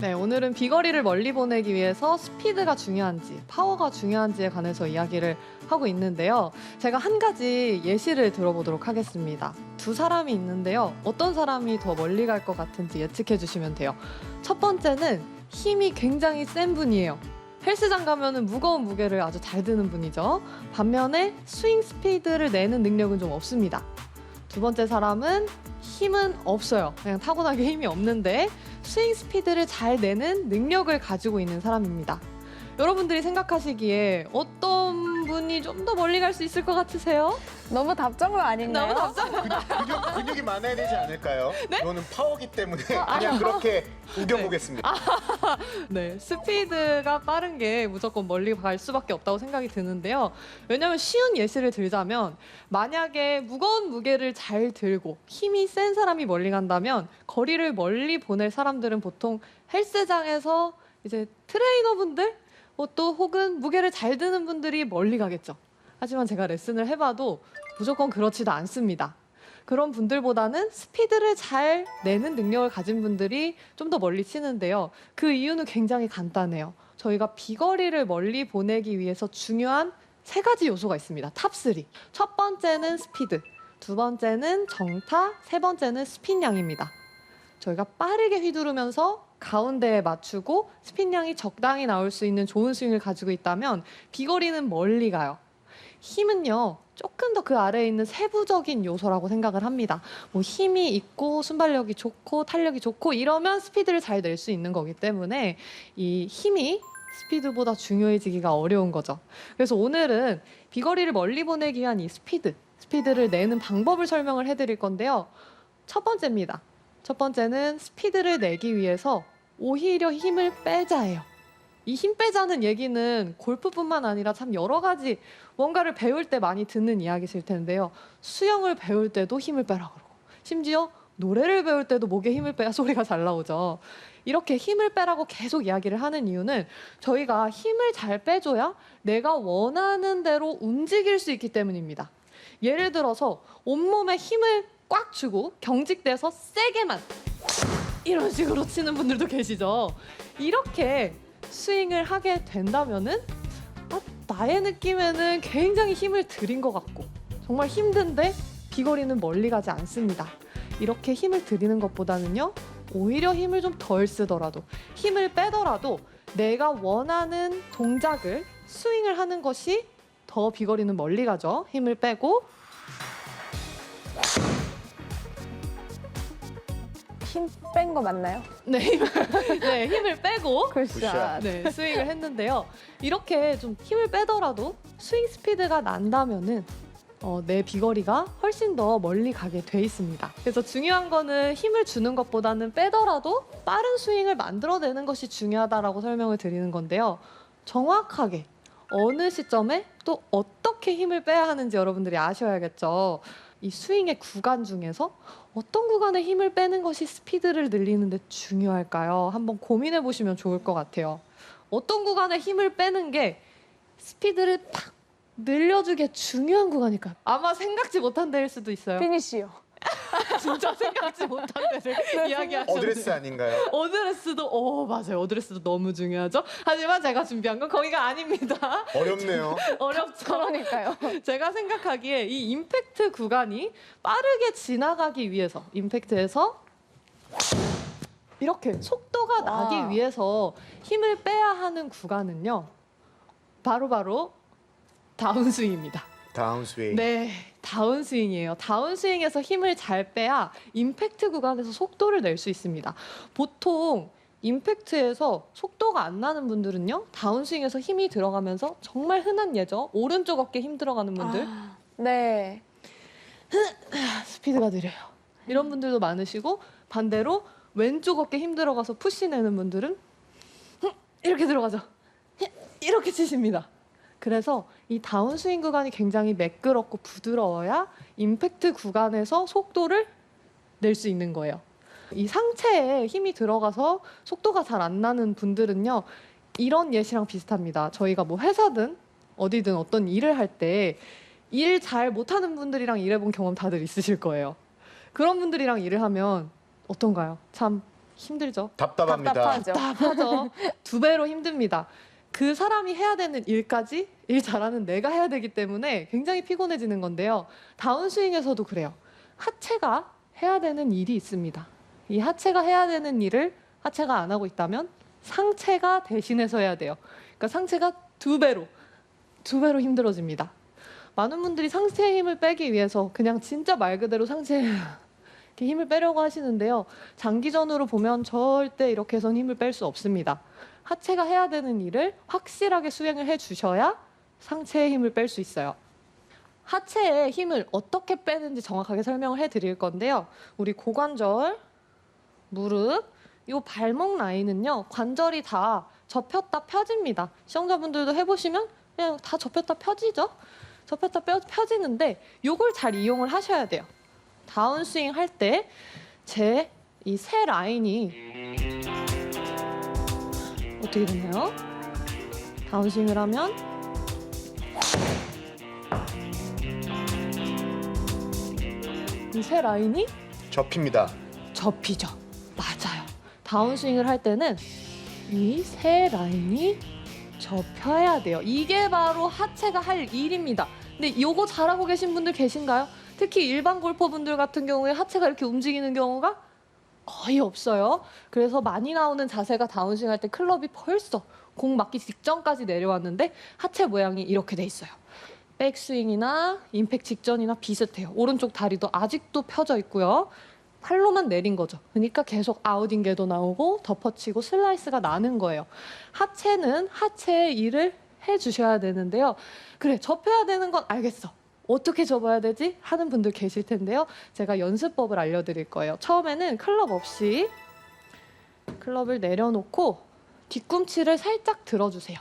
네, 오늘은 비거리를 멀리 보내기 위해서 스피드가 중요한지, 파워가 중요한지에 관해서 이야기를 하고 있는데요. 제가 한 가지 예시를 들어보도록 하겠습니다. 두 사람이 있는데요. 어떤 사람이 더 멀리 갈 것 같은지 예측해 주시면 돼요. 첫 번째는 힘이 굉장히 센 분이에요. 헬스장 가면은 무거운 무게를 아주 잘 드는 분이죠. 반면에 스윙 스피드를 내는 능력은 좀 없습니다. 두 번째 사람은 힘은 없어요. 그냥 타고나게 힘이 없는데 스윙 스피드를 잘 내는 능력을 가지고 있는 사람입니다. 여러분들이 생각하시기에 어떤 분이 좀 더 멀리 갈 수 있을 것 같으세요? 너무 답정로 아닌가요? 너무 답답. 근육이 많아야 되지 않을까요? 네? 이거는 파워기 때문에 그냥 그렇게 우겨보겠습니다. 네, 스피드가 빠른 게 무조건 멀리 갈 수밖에 없다고 생각이 드는데요. 왜냐하면 쉬운 예시를 들자면 만약에 무거운 무게를 잘 들고 힘이 센 사람이 멀리 간다면 거리를 멀리 보낼 사람들은 보통 헬스장에서 이제 트레이너분들 또 혹은 무게를 잘 드는 분들이 멀리 가겠죠. 하지만 제가 레슨을 해봐도 무조건 그렇지도 않습니다. 그런 분들보다는 스피드를 잘 내는 능력을 가진 분들이 좀 더 멀리 치는데요. 그 이유는 굉장히 간단해요. 저희가 비거리를 멀리 보내기 위해서 중요한 세 가지 요소가 있습니다. 탑3. 첫 번째는 스피드, 두 번째는 정타, 세 번째는 스핀량입니다. 저희가 빠르게 휘두르면서 가운데에 맞추고 스핀량이 적당히 나올 수 있는 좋은 스윙을 가지고 있다면 비거리는 멀리 가요. 힘은요, 조금 더 그 아래에 있는 세부적인 요소라고 생각을 합니다. 뭐 힘이 있고 순발력이 좋고 탄력이 좋고 이러면 스피드를 잘 낼 수 있는 거기 때문에 이 힘이 스피드보다 중요해지기가 어려운 거죠. 그래서 오늘은 비거리를 멀리 보내기 위한 이 스피드를 내는 방법을 설명을 해드릴 건데요. 첫 번째입니다. 첫 번째는 스피드를 내기 위해서 오히려 힘을 빼자예요. 이 힘 빼자는 얘기는 골프뿐만 아니라 참 여러 가지 뭔가를 배울 때 많이 듣는 이야기실 텐데요. 수영을 배울 때도 힘을 빼라 그러고 심지어 노래를 배울 때도 목에 힘을 빼야 소리가 잘 나오죠. 이렇게 힘을 빼라고 계속 이야기를 하는 이유는 저희가 힘을 잘 빼줘야 내가 원하는 대로 움직일 수 있기 때문입니다. 예를 들어서 온몸에 힘을 꽉 주고 경직돼서 세게만 이런 식으로 치는 분들도 계시죠. 이렇게 스윙을 하게 된다면은 나의 느낌에는 굉장히 힘을 들인 것 같고 정말 힘든데 비거리는 멀리 가지 않습니다. 이렇게 힘을 들이는 것보다는요, 오히려 힘을 좀 덜 쓰더라도 힘을 빼더라도 내가 원하는 동작을 스윙을 하는 것이 더 비거리는 멀리 가죠. 힘을 빼고 힘 뺀 거 맞나요? 네, 네, 힘을 빼고 굿샷. 네, 스윙을 했는데요. 이렇게 좀 힘을 빼더라도 스윙 스피드가 난다면은 내 비거리가 훨씬 더 멀리 가게 돼 있습니다. 그래서 중요한 거는 힘을 주는 것보다는 빼더라도 빠른 스윙을 만들어내는 것이 중요하다라고 설명을 드리는 건데요. 정확하게 어느 시점에 또 어떻게 힘을 빼야 하는지 여러분들이 아셔야겠죠. 이 스윙의 구간 중에서 어떤 구간에 힘을 빼는 것이 스피드를 늘리는 데 중요할까요? 한번 고민해 보시면 좋을 것 같아요. 어떤 구간에 힘을 빼는 게 스피드를 팍 늘려주기에 중요한 구간일까요? 아마 생각지 못한 데일 수도 있어요. 피니쉬요. 진짜 생각지 못한 데를 이야기하셨네요. 어드레스 아닌가요? 어드레스도 맞아요. 어드레스도 너무 중요하죠. 하지만 제가 준비한 건 거기가 아닙니다. 어렵네요. 어렵죠. 그러니까요. 제가 생각하기에 이 임팩트 구간이 빠르게 지나가기 위해서 임팩트에서 이렇게 속도가 나기 와. 위해서 힘을 빼야 하는 구간은요. 바로 다운스윙입니다. 다운스윙. 네, 다운스윙이에요. 다운스윙에서 힘을 잘 빼야 임팩트 구간에서 속도를 낼 수 있습니다. 보통 임팩트에서 속도가 안 나는 분들은요, 다운스윙에서 힘이 들어가면서 정말 흔한 예죠. 오른쪽 어깨 힘 들어가는 분들. 네. 스피드가 느려요. 이런 분들도 많으시고 반대로 왼쪽 어깨 힘 들어가서 푸시 내는 분들은 이렇게 들어가죠. 이렇게 치십니다. 그래서 이 다운스윙 구간이 굉장히 매끄럽고 부드러워야 임팩트 구간에서 속도를 낼 수 있는 거예요. 이 상체에 힘이 들어가서 속도가 잘 안 나는 분들은요, 이런 예시랑 비슷합니다. 저희가 뭐 회사든 어디든 어떤 일을 할 때 일 잘 못하는 분들이랑 일해본 경험 다들 있으실 거예요. 그런 분들이랑 일을 하면 어떤가요? 참 힘들죠. 답답합니다. 답답하죠. 답답하죠. 2배로 힘듭니다. 그 사람이 해야 되는 일까지 일 잘하는 내가 해야 되기 때문에 굉장히 피곤해지는 건데요. 다운스윙에서도 그래요. 하체가 해야 되는 일이 있습니다. 이 하체가 해야 되는 일을 하체가 안 하고 있다면 상체가 대신해서 해야 돼요. 그러니까 상체가 2배로 힘들어집니다. 많은 분들이 상체에 힘을 빼기 위해서 그냥 진짜 말 그대로 상체에 이렇게 힘을 빼려고 하시는데요. 장기전으로 보면 절대 이렇게 해서는 힘을 뺄 수 없습니다. 하체가 해야 되는 일을 확실하게 수행을 해주셔야 상체에 힘을 뺄 수 있어요. 하체에 힘을 어떻게 빼는지 정확하게 설명을 해드릴 건데요. 우리 고관절, 무릎, 이 발목 라인은요. 관절이 다 접혔다 펴집니다. 시청자분들도 해보시면 그냥 다 접혔다 펴지죠? 접혔다 펴지는데 이걸 잘 이용을 하셔야 돼요. 다운스윙 할 때 제 이 세 라인이 어떻게 되나요? 다운스윙을 하면 이 세 라인이 접힙니다. 접히죠. 맞아요. 다운스윙을 할 때는 이 세 라인이 접혀야 돼요. 이게 바로 하체가 할 일입니다. 근데 이거 잘하고 계신 분들 계신가요? 특히 일반 골퍼분들 같은 경우에 하체가 이렇게 움직이는 경우가 거의 없어요. 그래서 많이 나오는 자세가 다운스윙 할 때 클럽이 벌써 공 맞기 직전까지 내려왔는데 하체 모양이 이렇게 돼 있어요. 백스윙이나 임팩 직전이나 비슷해요. 오른쪽 다리도 아직도 펴져 있고요. 팔로만 내린 거죠. 그러니까 계속 아웃인게도 나오고 덮어치고 슬라이스가 나는 거예요. 하체는 하체의 일을 해주셔야 되는데요. 그래, 접혀야 되는 건 알겠어. 어떻게 접어야 되지? 하는 분들 계실 텐데요. 제가 연습법을 알려드릴 거예요. 처음에는 클럽 없이 클럽을 내려놓고 뒤꿈치를 살짝 들어주세요.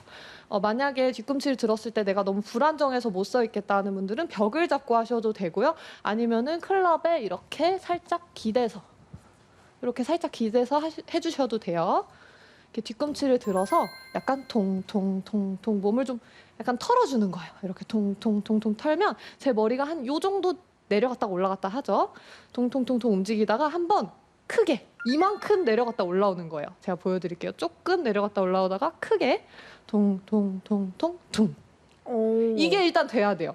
만약에 뒤꿈치를 들었을 때 내가 너무 불안정해서 못 서 있겠다 하는 분들은 벽을 잡고 하셔도 되고요. 아니면은 클럽에 이렇게 살짝 기대서 해주셔도 돼요. 이렇게 뒤꿈치를 들어서 약간 통통통통 몸을 좀 약간 털어주는 거예요. 이렇게 통통통통 털면 제 머리가 한 요 정도 내려갔다 올라갔다 하죠. 통통통통 움직이다가 한번 크게 이만큼 내려갔다 올라오는 거예요. 제가 보여드릴게요. 조금 내려갔다 올라오다가 크게 통통통통통 오. 이게 일단 돼야 돼요.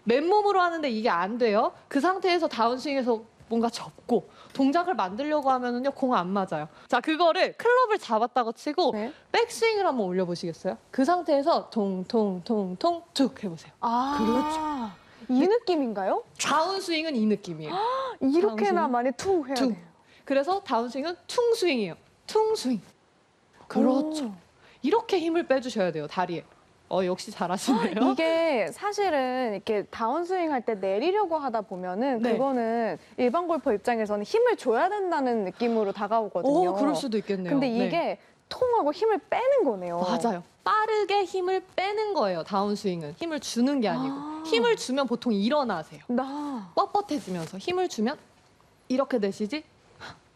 맨몸으로 하는데 이게 안 돼요. 그 상태에서 다운스윙에서 뭔가 접고 동작을 만들려고 하면은요 공 안 맞아요. 자, 그거를 클럽을 잡았다고 치고 네. 백스윙을 한번 올려보시겠어요? 그 상태에서 통통통통 툭 해보세요. 아, 이 느낌인가요? 다운스윙은 이 느낌이에요. 이렇게나 다운스윙. 많이 퉁 해야 퉁. 돼요. 그래서 다운스윙은 퉁스윙이에요. 퉁스윙. 그렇죠. 오. 이렇게 힘을 빼주셔야 돼요, 다리에. 역시 잘하시네요. 이게 사실은 이렇게 다운스윙 할 때 내리려고 하다 보면은 네. 그거는 일반 골퍼 입장에서는 힘을 줘야 된다는 느낌으로 다가오거든요. 그럴 수도 있겠네요. 근데 네. 이게 통하고 힘을 빼는 거네요. 맞아요. 빠르게 힘을 빼는 거예요, 다운스윙은. 힘을 주는 게 아니고. 아. 힘을 주면 보통 일어나세요. 나. 뻣뻣해지면서 힘을 주면 이렇게 되시지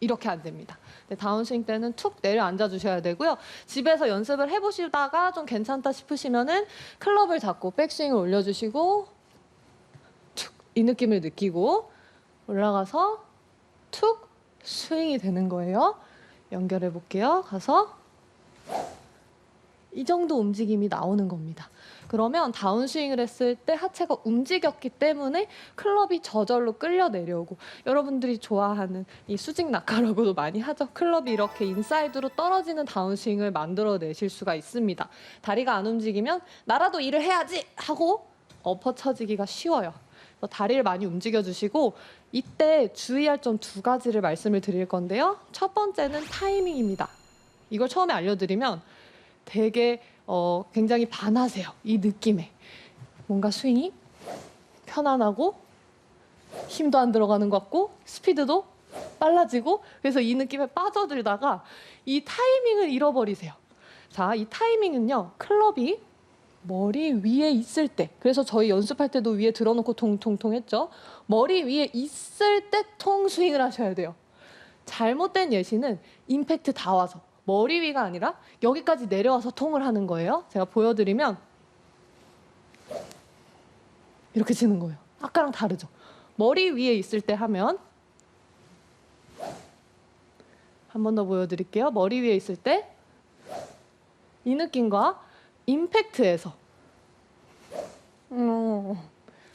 이렇게 안 됩니다. 근데 다운스윙 때는 툭 내려앉아 주셔야 되고요. 집에서 연습을 해보시다가 좀 괜찮다 싶으시면은 클럽을 잡고 백스윙을 올려주시고 툭 이 느낌을 느끼고 올라가서 툭 스윙이 되는 거예요. 연결해 볼게요. 가서 이 정도 움직임이 나오는 겁니다. 그러면 다운스윙을 했을 때 하체가 움직였기 때문에 클럽이 저절로 끌려 내려오고 여러분들이 좋아하는 이 수직 낙하라고도 많이 하죠. 클럽이 이렇게 인사이드로 떨어지는 다운스윙을 만들어내실 수가 있습니다. 다리가 안 움직이면 나라도 일을 해야지 하고 엎어쳐지기가 쉬워요. 그래서 다리를 많이 움직여주시고 이때 주의할 점 2가지를 말씀을 드릴 건데요. 첫 번째는 타이밍입니다. 이걸 처음에 알려드리면 되게 굉장히 반하세요. 이 느낌에. 뭔가 스윙이 편안하고 힘도 안 들어가는 것 같고 스피드도 빨라지고 그래서 이 느낌에 빠져들다가 이 타이밍을 잃어버리세요. 자, 이 타이밍은요. 클럽이 머리 위에 있을 때 그래서 저희 연습할 때도 위에 들어놓고 통통통 했죠. 머리 위에 있을 때 통스윙을 하셔야 돼요. 잘못된 예시는 임팩트 다 와서 머리 위가 아니라 여기까지 내려와서 통을 하는 거예요. 제가 보여드리면 이렇게 치는 거예요. 아까랑 다르죠. 머리 위에 있을 때 하면 한 번 더 보여드릴게요. 머리 위에 있을 때 이 느낌과 임팩트에서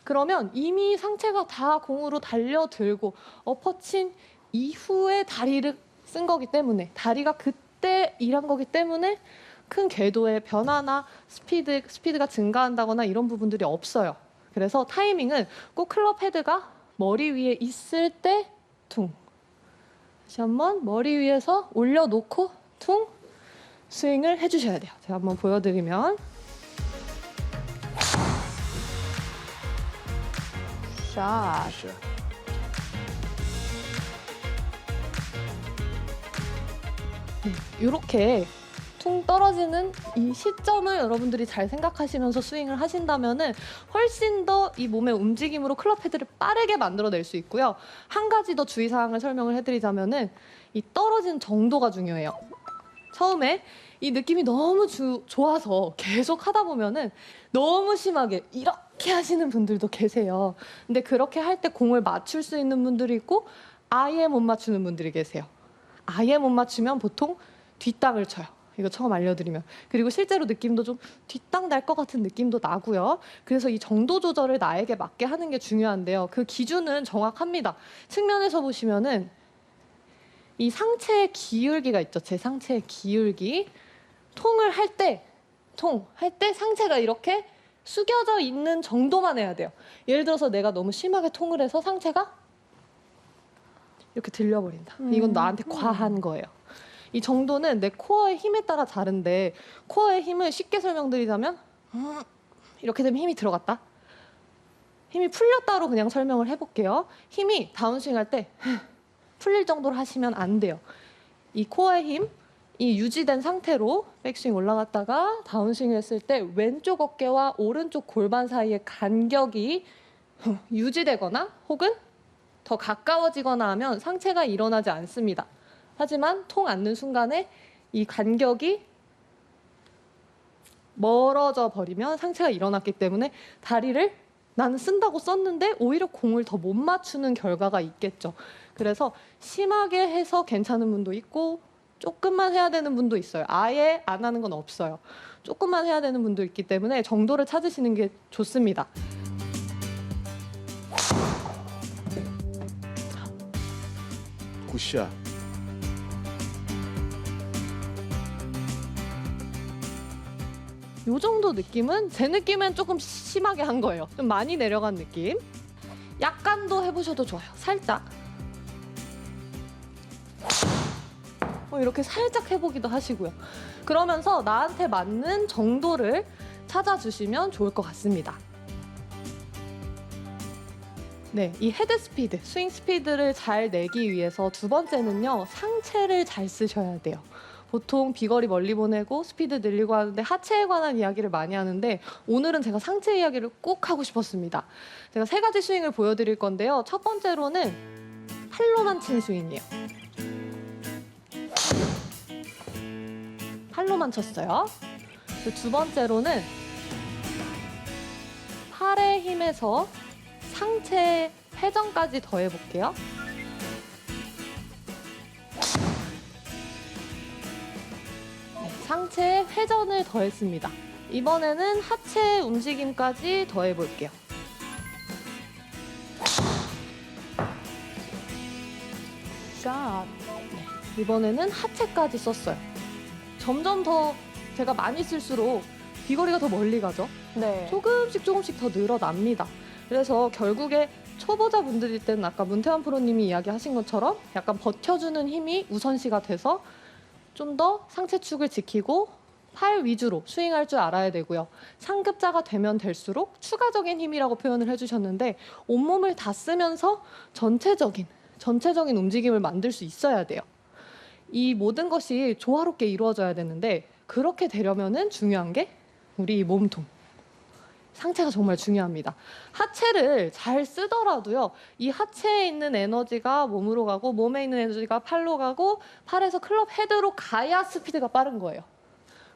그러면 이미 상체가 다 공으로 달려들고 엎어친 이후에 다리를 쓴 거기 때문에 다리가 그때 일한 거기 때문에 큰 궤도의 변화나 스피드가 증가한다거나 이런 부분들이 없어요. 그래서 타이밍은 꼭 클럽 헤드가 머리 위에 있을 때 퉁. 다시 한번 머리 위에서 올려놓고 퉁 스윙을 해주셔야 돼요. 제가 한번 보여드리면 샷. 이렇게 퉁 떨어지는 이 시점을 여러분들이 잘 생각하시면서 스윙을 하신다면은 훨씬 더 이 몸의 움직임으로 클럽 헤드를 빠르게 만들어낼 수 있고요. 한 가지 더 주의사항을 설명을 해드리자면은 이 떨어지는 정도가 중요해요. 처음에 이 느낌이 너무 좋아서 계속 하다 보면은 너무 심하게 이렇게 하시는 분들도 계세요. 근데 그렇게 할 때 공을 맞출 수 있는 분들이 있고 아예 못 맞추는 분들이 계세요. 아예 못 맞추면 보통 뒷땅을 쳐요. 이거 처음 알려드리면. 그리고 실제로 느낌도 좀 뒷땅 날 것 같은 느낌도 나고요. 그래서 이 정도 조절을 나에게 맞게 하는 게 중요한데요. 그 기준은 정확합니다. 측면에서 보시면은 이 상체의 기울기가 있죠. 제 상체의 기울기. 통을 할 때 상체가 이렇게 숙여져 있는 정도만 해야 돼요. 예를 들어서 내가 너무 심하게 통을 해서 상체가 이렇게 들려버린다. 이건 나한테 과한 거예요. 이 정도는 내 코어의 힘에 따라 다른데 코어의 힘을 쉽게 설명드리자면 이렇게 되면 힘이 들어갔다. 힘이 풀렸다로 그냥 설명을 해볼게요. 힘이 다운스윙 할 때 풀릴 정도로 하시면 안 돼요. 이 코어의 힘, 이 유지된 상태로 백스윙 올라갔다가 다운스윙 했을 때 왼쪽 어깨와 오른쪽 골반 사이의 간격이 유지되거나 혹은 더 가까워지거나 하면 상체가 일어나지 않습니다. 하지만 통 앉는 순간에 이 간격이 멀어져 버리면 상체가 일어났기 때문에 다리를 나는 쓴다고 썼는데 오히려 공을 더 못 맞추는 결과가 있겠죠. 그래서 심하게 해서 괜찮은 분도 있고 조금만 해야 되는 분도 있어요. 아예 안 하는 건 없어요. 조금만 해야 되는 분도 있기 때문에 정도를 찾으시는 게 좋습니다. 굿샷. 요 정도 느낌은 제 느낌엔 조금 심하게 한 거예요. 좀 많이 내려간 느낌. 약간도 해보셔도 좋아요. 살짝. 이렇게 살짝 해보기도 하시고요. 그러면서 나한테 맞는 정도를 찾아주시면 좋을 것 같습니다. 네, 이 헤드 스피드, 스윙 스피드를 잘 내기 위해서 두 번째는요, 상체를 잘 쓰셔야 돼요. 보통 비거리 멀리 보내고 스피드 늘리고 하는데 하체에 관한 이야기를 많이 하는데 오늘은 제가 상체 이야기를 꼭 하고 싶었습니다. 제가 세 가지 스윙을 보여드릴 건데요. 첫 번째로는 팔로만 친 스윙이에요. 팔로만 쳤어요. 두 번째로는 팔의 힘에서 상체 회전까지 더해볼게요. 네, 상체에 회전을 더했습니다. 이번에는 하체 움직임까지 더해볼게요. 샷. 이번에는 하체까지 썼어요. 점점 더 제가 많이 쓸수록 비거리가 더 멀리 가죠. 네. 조금씩 더 늘어납니다. 그래서 결국에 초보자분들일 때는 아까 문태환 프로님이 이야기하신 것처럼 약간 버텨주는 힘이 우선시가 돼서 좀 더 상체축을 지키고 팔 위주로 스윙할 줄 알아야 되고요. 상급자가 되면 될수록 추가적인 힘이라고 표현을 해주셨는데 온몸을 다 쓰면서 전체적인 움직임을 만들 수 있어야 돼요. 이 모든 것이 조화롭게 이루어져야 되는데 그렇게 되려면은 중요한 게 우리 몸통. 상체가 정말 중요합니다. 하체를 잘 쓰더라도요. 이 하체에 있는 에너지가 몸으로 가고 몸에 있는 에너지가 팔로 가고 팔에서 클럽 헤드로 가야 스피드가 빠른 거예요.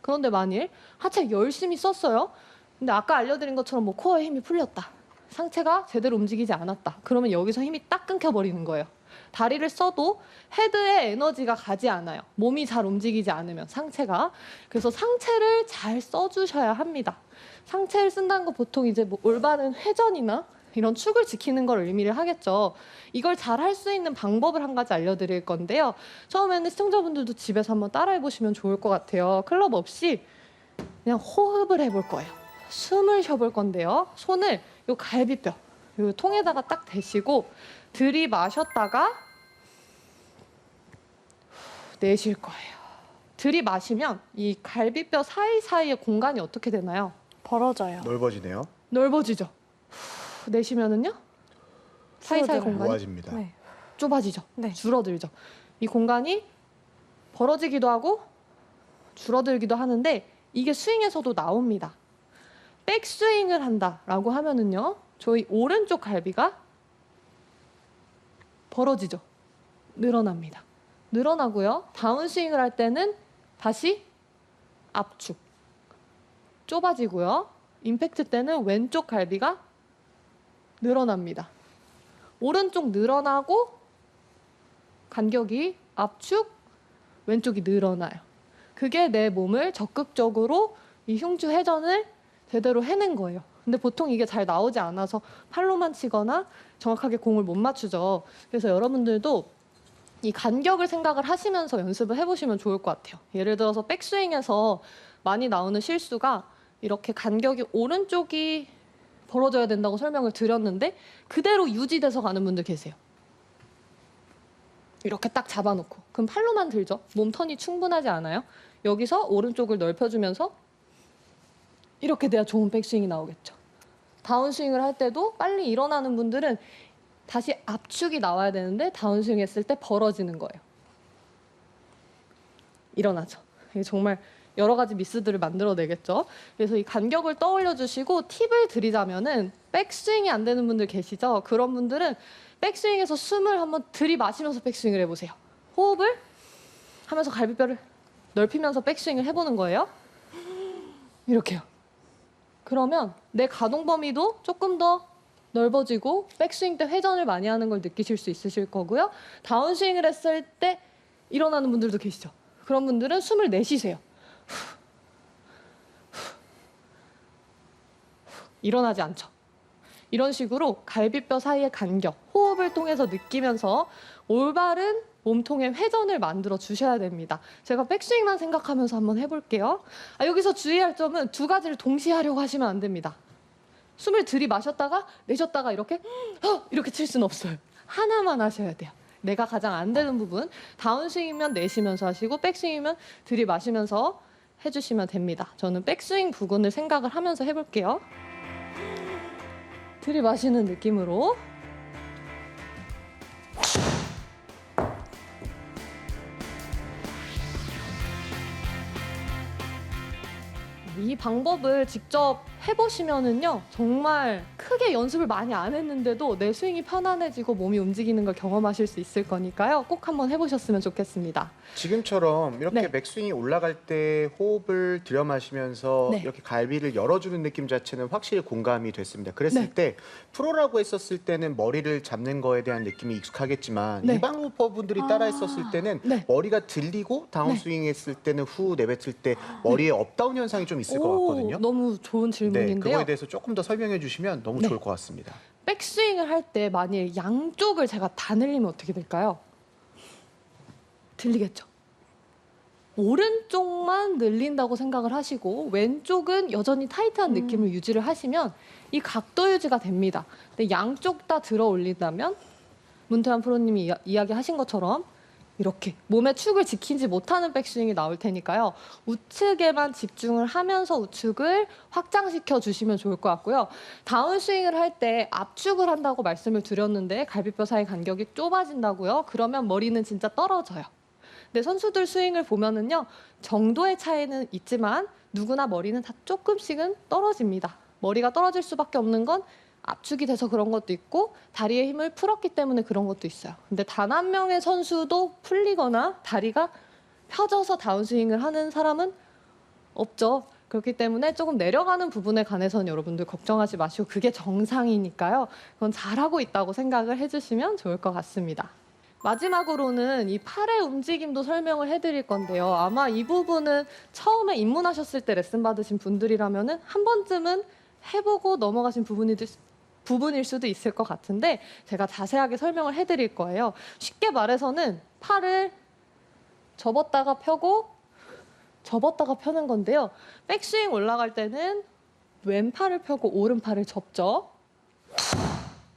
그런데 만일 하체 열심히 썼어요. 근데 아까 알려드린 것처럼 뭐 코어에 힘이 풀렸다. 상체가 제대로 움직이지 않았다. 그러면 여기서 힘이 딱 끊겨버리는 거예요. 다리를 써도 헤드에 에너지가 가지 않아요. 몸이 잘 움직이지 않으면 상체가. 그래서 상체를 잘 써주셔야 합니다. 상체를 쓴다는 거 보통 이제 뭐 올바른 회전이나 이런 축을 지키는 걸 의미를 하겠죠. 이걸 잘 할 수 있는 방법을 한 가지 알려드릴 건데요. 처음에는 시청자분들도 집에서 한번 따라해 보시면 좋을 것 같아요. 클럽 없이 그냥 호흡을 해볼 거예요. 숨을 쉬어볼 건데요. 손을 요 갈비뼈, 요 통에다가 딱 대시고 들이마셨다가 내쉴 거예요. 들이마시면 이 갈비뼈 사이사이의 공간이 어떻게 되나요? 벌어져요. 넓어지네요. 넓어지죠. 내쉬면은요? 사이사이 줄어들어요. 공간이 모아집니다. 네. 좁아지죠. 네. 줄어들죠. 이 공간이 벌어지기도 하고 줄어들기도 하는데 이게 스윙에서도 나옵니다. 백스윙을 한다라고 하면은요. 저희 오른쪽 갈비가 벌어지죠. 늘어납니다. 늘어나고요. 다운스윙을 할 때는 다시 압축. 좁아지고요. 임팩트 때는 왼쪽 갈비가 늘어납니다. 오른쪽 늘어나고 간격이 압축, 왼쪽이 늘어나요. 그게 내 몸을 적극적으로 이 흉추 회전을 제대로 해낸 거예요. 근데 보통 이게 잘 나오지 않아서 팔로만 치거나 정확하게 공을 못 맞추죠. 그래서 여러분들도 이 간격을 생각을 하시면서 연습을 해보시면 좋을 것 같아요. 예를 들어서 백스윙에서 많이 나오는 실수가 이렇게 간격이 오른쪽이 벌어져야 된다고 설명을 드렸는데 그대로 유지돼서 가는 분들 계세요. 이렇게 딱 잡아놓고 그럼 팔로만 들죠. 몸 턴이 충분하지 않아요. 여기서 오른쪽을 넓혀주면서 이렇게 돼야 좋은 백스윙이 나오겠죠. 다운스윙을 할 때도 빨리 일어나는 분들은 다시 압축이 나와야 되는데 다운스윙 했을 때 벌어지는 거예요. 일어나죠. 이게 정말 여러 가지 미스들을 만들어내겠죠. 그래서 이 간격을 떠올려 주시고 팁을 드리자면은 백스윙이 안 되는 분들 계시죠? 그런 분들은 백스윙에서 숨을 한번 들이마시면서 백스윙을 해보세요. 호흡을 하면서 갈비뼈를 넓히면서 백스윙을 해보는 거예요. 이렇게요. 그러면 내 가동 범위도 조금 더 넓어지고 백스윙 때 회전을 많이 하는 걸 느끼실 수 있으실 거고요. 다운스윙을 했을 때 일어나는 분들도 계시죠. 그런 분들은 숨을 내쉬세요. 일어나지 않죠. 이런 식으로 갈비뼈 사이의 간격, 호흡을 통해서 느끼면서 올바른 몸통의 회전을 만들어 주셔야 됩니다. 제가 백스윙만 생각하면서 한번 해볼게요. 여기서 주의할 점은 두 가지를 동시에 하려고 하시면 안 됩니다. 숨을 들이마셨다가 내쉬었다가 이렇게 칠 수는 없어요. 하나만 하셔야 돼요. 내가 가장 안 되는 부분, 다운스윙이면 내쉬면서 하시고 백스윙이면 들이마시면서 해주시면 됩니다. 저는 백스윙 부분을 생각을 하면서 해볼게요. 들이마시는 느낌으로 이 방법을 직접 해보시면은요 정말 크게 연습을 많이 안 했는데도 내 스윙이 편안해지고 몸이 움직이는 걸 경험하실 수 있을 거니까요 꼭 한번 해보셨으면 좋겠습니다. 지금처럼 이렇게 네. 백스윙이 올라갈 때 호흡을 들여마시면서 네. 이렇게 갈비를 열어주는 느낌 자체는 확실히 공감이 됐습니다. 그랬을 네. 때 프로라고 했었을 때는 머리를 잡는 거에 대한 느낌이 익숙하겠지만 네. 일반루퍼분들이 따라 했었을 때는 네. 머리가 들리고 다운스윙 했을 때는 후 내뱉을 때 머리에 업다운 현상이 좀 있을 것 같거든요. 너무 좋은 네, 질문인데요. 그거에 대해서 조금 더 설명해 주시면 너무 네. 좋을 것 같습니다. 백스윙을 할 때 만일 양쪽을 제가 다 늘리면 어떻게 될까요? 들리겠죠? 오른쪽만 늘린다고 생각을 하시고 왼쪽은 여전히 타이트한 느낌을 유지를 하시면 이 각도 유지가 됩니다. 근데 양쪽 다 들어 올린다면 문태환 프로님이 이야기하신 것처럼 이렇게 몸의 축을 지키지 못하는 백스윙이 나올 테니까요. 우측에만 집중을 하면서 우측을 확장시켜 주시면 좋을 것 같고요. 다운스윙을 할 때 압축을 한다고 말씀을 드렸는데 갈비뼈 사이 간격이 좁아진다고요. 그러면 머리는 진짜 떨어져요. 근데 선수들 스윙을 보면은요. 정도의 차이는 있지만 누구나 머리는 다 조금씩은 떨어집니다. 머리가 떨어질 수밖에 없는 건 압축이 돼서 그런 것도 있고 다리의 힘을 풀었기 때문에 그런 것도 있어요. 근데 단 한 명의 선수도 풀리거나 다리가 펴져서 다운스윙을 하는 사람은 없죠. 그렇기 때문에 조금 내려가는 부분에 관해서는 여러분들 걱정하지 마시고 그게 정상이니까요. 그건 잘하고 있다고 생각을 해주시면 좋을 것 같습니다. 마지막으로는 이 팔의 움직임도 설명을 해드릴 건데요. 아마 이 부분은 처음에 입문하셨을 때 레슨 받으신 분들이라면은 한 번쯤은 해보고 넘어가신 부분일 수도 있을 것 같은데 제가 자세하게 설명을 해드릴 거예요. 쉽게 말해서는 팔을 접었다가 펴고 접었다가 펴는 건데요. 백스윙 올라갈 때는 왼팔을 펴고 오른팔을 접죠.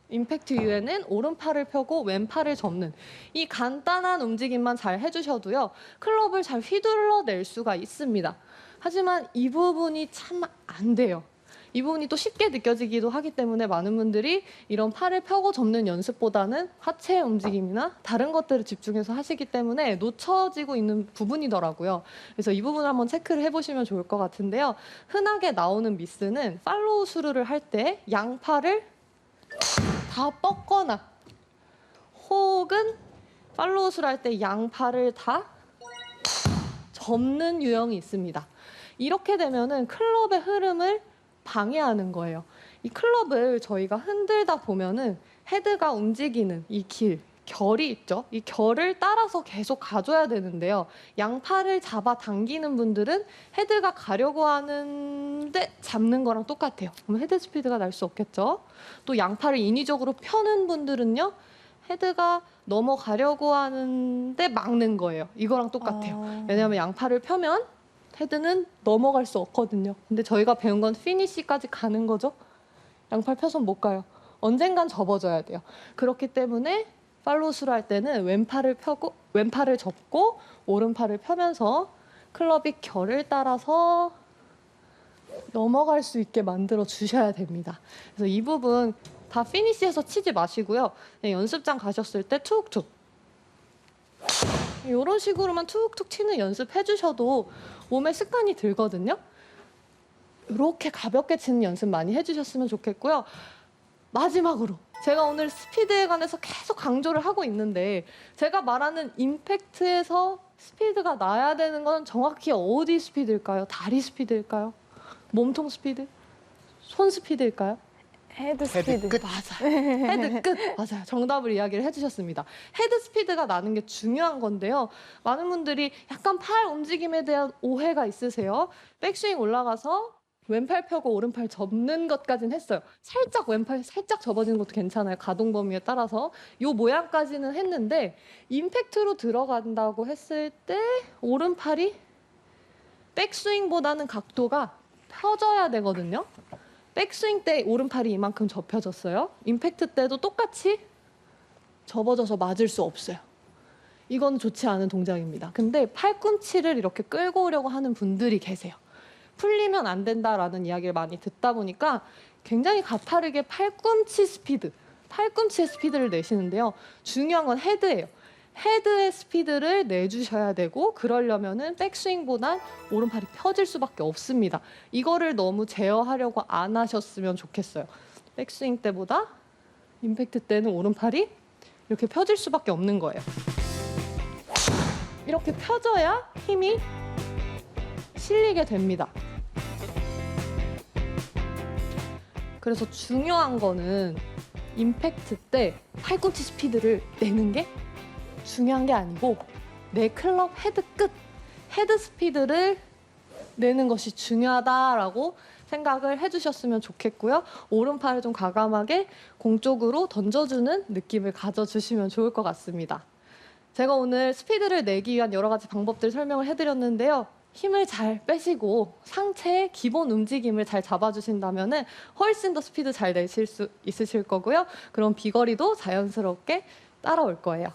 임팩트 이후에는 오른팔을 펴고 왼팔을 접는 이 간단한 움직임만 잘 해주셔도요. 클럽을 잘 휘둘러낼 수가 있습니다. 하지만 이 부분이 참 안 돼요. 이 부분이 또 쉽게 느껴지기도 하기 때문에 많은 분들이 이런 팔을 펴고 접는 연습보다는 하체의 움직임이나 다른 것들을 집중해서 하시기 때문에 놓쳐지고 있는 부분이더라고요. 그래서 이 부분을 한번 체크를 해보시면 좋을 것 같은데요. 흔하게 나오는 미스는 팔로우 스루를 할 때 양팔을 다 뻗거나 혹은 팔로우 스루 할 때 양팔을 다 접는 유형이 있습니다. 이렇게 되면은 클럽의 흐름을 방해하는 거예요. 이 클럽을 저희가 흔들다 보면은 헤드가 움직이는 이 결이 있죠. 이 결을 따라서 계속 가줘야 되는데요. 양팔을 잡아 당기는 분들은 헤드가 가려고 하는데 잡는 거랑 똑같아요. 그럼 헤드 스피드가 날 수 없겠죠. 또 양팔을 인위적으로 펴는 분들은요. 헤드가 넘어가려고 하는데 막는 거예요. 이거랑 똑같아요. 왜냐하면 양팔을 펴면 헤드는 넘어갈 수 없거든요. 근데 저희가 배운 건 피니시까지 가는 거죠. 양팔 펴선 못 가요. 언젠간 접어줘야 돼요. 그렇기 때문에 팔로우 스루 할 때는 왼팔을 접고 오른팔을 펴면서 클럽이 결을 따라서 넘어갈 수 있게 만들어 주셔야 됩니다. 그래서 이 부분 다 피니시해서 치지 마시고요. 그냥 연습장 가셨을 때 툭툭 이런 식으로만 툭툭 치는 연습 해주셔도 몸에 습관이 들거든요. 이렇게 가볍게 치는 연습 많이 해주셨으면 좋겠고요. 마지막으로 제가 오늘 스피드에 관해서 계속 강조를 하고 있는데 제가 말하는 임팩트에서 스피드가 나야 되는 건 정확히 어디 스피드일까요? 다리 스피드일까요? 몸통 스피드? 손 스피드일까요? 헤드 스피드. 끝. 맞아요. 헤드 끝. 맞아요. 정답을 이야기를 해주셨습니다. 헤드 스피드가 나는 게 중요한 건데요. 많은 분들이 약간 팔 움직임에 대한 오해가 있으세요. 백스윙 올라가서 왼팔 펴고 오른팔 접는 것까지는 했어요. 살짝 왼팔 살짝 접어지는 것도 괜찮아요. 가동 범위에 따라서. 이 모양까지는 했는데 임팩트로 들어간다고 했을 때 오른팔이 백스윙보다는 각도가 펴져야 되거든요. 백스윙 때 오른팔이 이만큼 접혀졌어요. 임팩트 때도 똑같이 접어져서 맞을 수 없어요. 이건 좋지 않은 동작입니다. 근데 팔꿈치를 이렇게 끌고 오려고 하는 분들이 계세요. 풀리면 안 된다라는 이야기를 많이 듣다 보니까 굉장히 가파르게 팔꿈치의 스피드를 내시는데요. 중요한 건 헤드예요. 헤드의 스피드를 내주셔야 되고 그러려면은 백스윙보단 오른팔이 펴질 수밖에 없습니다. 이거를 너무 제어하려고 안 하셨으면 좋겠어요. 백스윙 때보다 임팩트 때는 오른팔이 이렇게 펴질 수밖에 없는 거예요. 이렇게 펴져야 힘이 실리게 됩니다. 그래서 중요한 거는 임팩트 때 팔꿈치 스피드를 내는 게 중요한 게 아니고 내 클럽 헤드 스피드를 내는 것이 중요하다라고 생각을 해주셨으면 좋겠고요. 오른팔을 좀 과감하게 공 쪽으로 던져주는 느낌을 가져주시면 좋을 것 같습니다. 제가 오늘 스피드를 내기 위한 여러 가지 방법들 설명을 해드렸는데요. 힘을 잘 빼시고 상체의 기본 움직임을 잘 잡아주신다면 훨씬 더 스피드 잘 내실 수 있으실 거고요. 그럼 비거리도 자연스럽게 따라올 거예요.